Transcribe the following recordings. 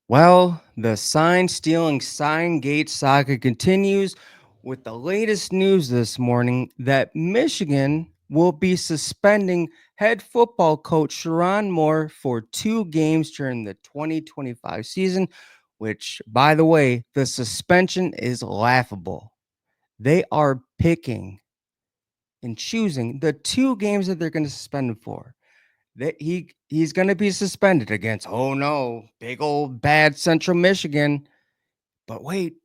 Well, the sign stealing sign gate saga continues with the latest news this morning that Michigan will be suspending head football coach Sherrone Moore for 2 games during the 2025 season, which, by the way, the suspension is laughable. They are picking and choosing the 2 games that they're going to suspend him for. That he's going to be suspended against, oh no, big old bad Central Michigan. But wait,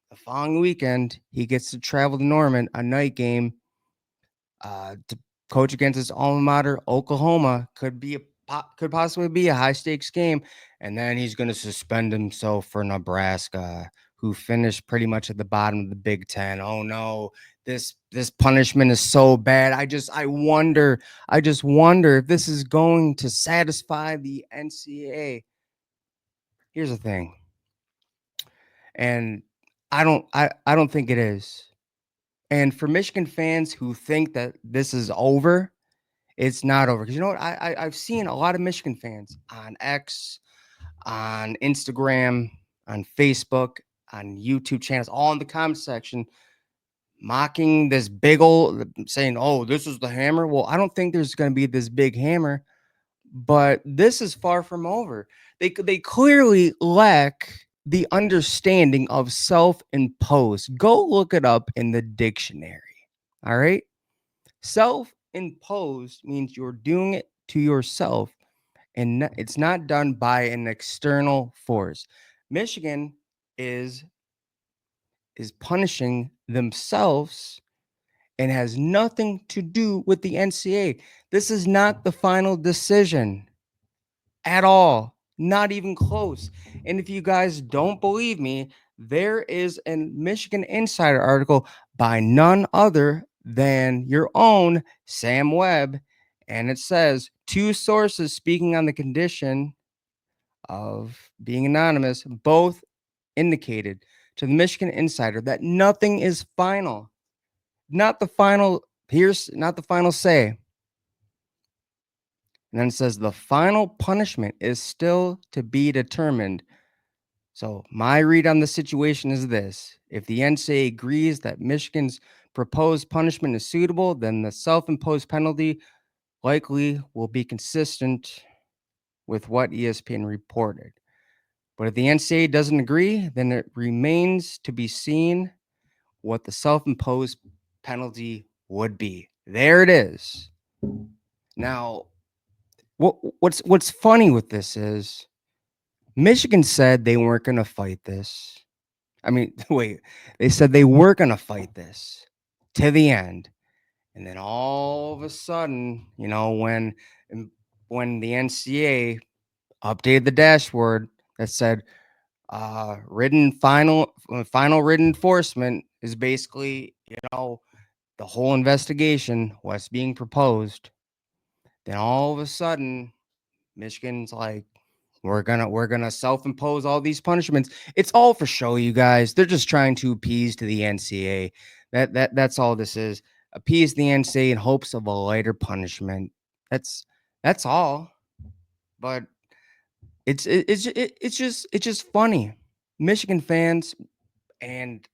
the following weekend he gets to travel to Norman, a night game, to coach against his alma mater, Oklahoma. Could possibly be a high stakes game, and then he's going to suspend himself for Nebraska, who finished pretty much at the bottom of the Big Ten. Oh no, this punishment is so bad. I just wonder if this is going to satisfy the NCAA. Here's the thing, and I don't think it is. And for Michigan fans who think that this is over, it's not over. Because you know what? I've seen a lot of Michigan fans on X, on Instagram, on Facebook, on YouTube channels, all in the comment section, mocking this big old, saying, "Oh, this is the hammer." Well, I don't think there's going to be this big hammer, but this is far from over. They clearly lack the understanding of self-imposed. Go look it up in the dictionary. All right? Self-imposed means you're doing it to yourself and it's not done by an external force. Michigan is is punishing themselves and has nothing to do with the NCAA. This is not the final decision at all, not even close. And if you guys don't believe me, there is a Michigan Insider article by none other than your own Sam Webb. And it says 2 sources speaking on the condition of being anonymous both indicated to the Michigan Insider that nothing is final. Not the final, here's not the final say. And then it says the final punishment is still to be determined. So, my read on the situation is this: if the NCAA agrees that Michigan's proposed punishment is suitable, then the self imposed penalty likely will be consistent with what ESPN reported. But if the NCAA doesn't agree, then it remains to be seen what the self imposed penalty would be. There it is. Now, what's funny with this is Michigan said they weren't going to fight this. I mean, wait, they said they were going to fight this to the end. And then all of a sudden, when the NCAA updated the dashboard that said final written enforcement is basically, the whole investigation, what's being proposed, then all of a sudden Michigan's like, we're gonna self-impose all these punishments. It's all for show, you guys. They're just trying to appease to the NCAA. That's all this is. Appease the NCAA in hopes of a lighter punishment. That's all. But it's just funny. Michigan fans and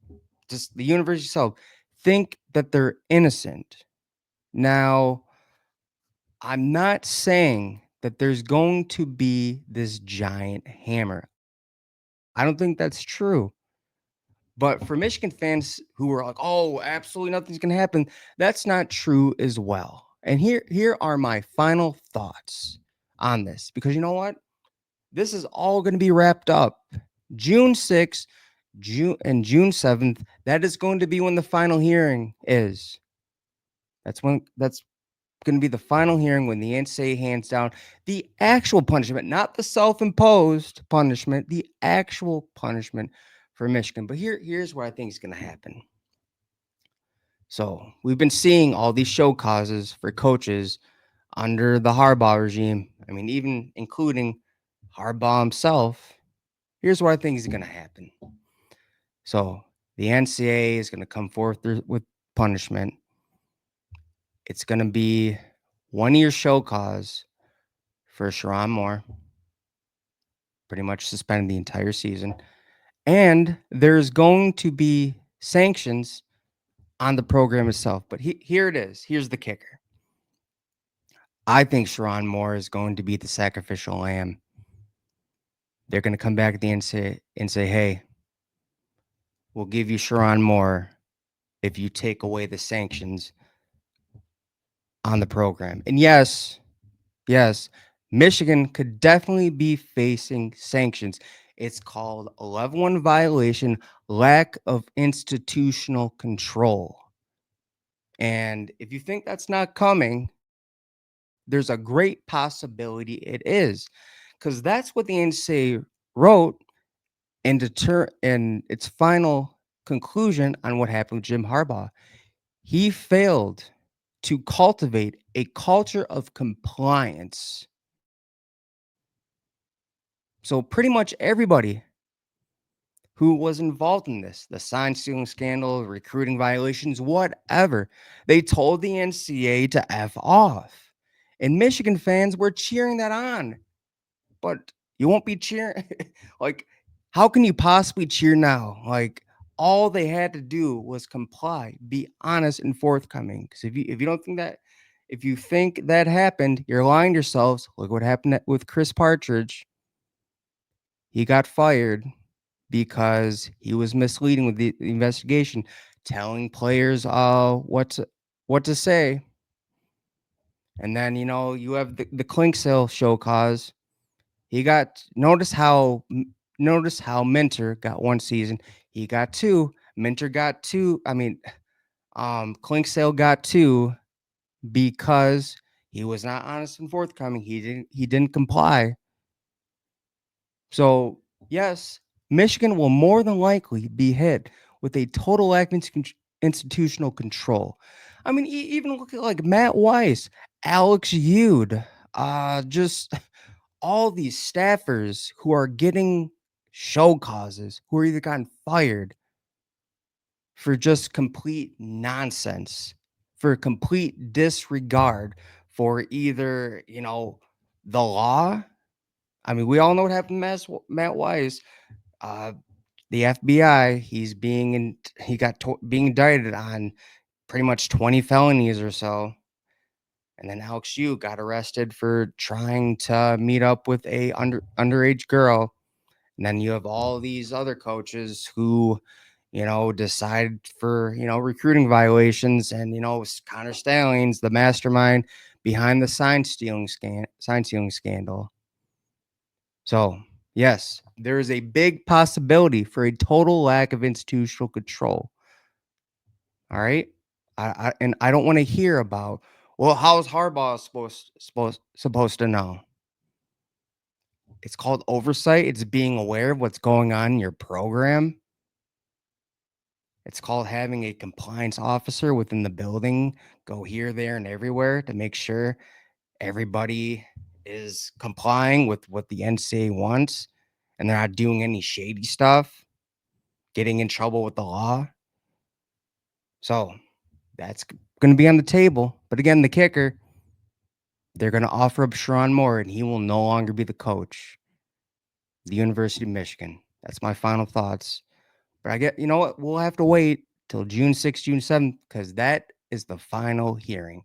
just the university itself think that they're innocent. Now, I'm not saying that there's going to be this giant hammer. I don't think that's true. But for Michigan fans who are like, "Oh, absolutely nothing's going to happen," that's not true as well. And here are my final thoughts on this, because you know what? This is all going to be wrapped up June 6th, June 7th. That is going to be when the final hearing is. That's going to be the final hearing when the NCAA hands down the actual punishment, not the self-imposed punishment, the actual punishment for Michigan. But here's what I think is going to happen. So we've been seeing all these show causes for coaches under the Harbaugh regime. I mean, even including Harbaugh himself. Here's what I think is going to happen. So the NCAA is going to come forth with punishment. It's going to be 1 year show cause for Sherrone Moore. pretty much suspended the entire season. And there's going to be sanctions on the program itself. But here it is. Here's the kicker. I think Sherrone Moore is going to be the sacrificial lamb. They're going to come back at the end and say, hey, we'll give you Sherrone Moore if you take away the sanctions on the program. And yes, Michigan could definitely be facing sanctions. It's called a level 1 violation, lack of institutional control. And if you think that's not coming, there's a great possibility it is, because that's what the NCAA wrote in its final conclusion on what happened with Jim Harbaugh. He failed to cultivate a culture of compliance. So pretty much everybody who was involved in this, the sign stealing scandal, recruiting violations, whatever, they told the NCAA to F off. And Michigan fans were cheering that on. But you won't be cheering. Like, how can you possibly cheer now? Like, all they had to do was comply, be honest and forthcoming. Because if you don't think that, if you think that happened, you're lying to yourselves. Look what happened with Chris Partridge. He got fired because he was misleading with the investigation, telling players what to say. And then you have the clink sale show cause. He got notice how Minter got 1 season. He got 2. Minter got 2. I mean, Clinksale got 2 because he was not honest and forthcoming. He didn't comply. So, yes, Michigan will more than likely be hit with a total lack of institutional control. I mean, even look at like Matt Weiss, Alex Ude, just all these staffers who are getting show causes, who are either gotten fired for just complete nonsense, for complete disregard for either, the law. I mean, we all know what happened to Matt Weiss. Uh, the FBI, being indicted on pretty much 20 felonies or so. And then Alex Yu got arrested for trying to meet up with a underage girl. And then you have all these other coaches who, decide for, recruiting violations. And, Connor Stallings, the mastermind behind the sign stealing scandal. So, yes, there is a big possibility for a total lack of institutional control. All right. And I don't want to hear about, well, how is Harbaugh supposed to know? It's called oversight. It's being aware of what's going on in your program. It's called having a compliance officer within the building go here, there, and everywhere to make sure everybody is complying with what the NCAA wants and they're not doing any shady stuff, getting in trouble with the law. So that's going to be on the table. But again, the kicker, they're going to offer up Sherrone Moore and he will no longer be the coach of the University of Michigan. That's my final thoughts. But I get, you know what? We'll have to wait till June 6th, June 7th, because that is the final hearing.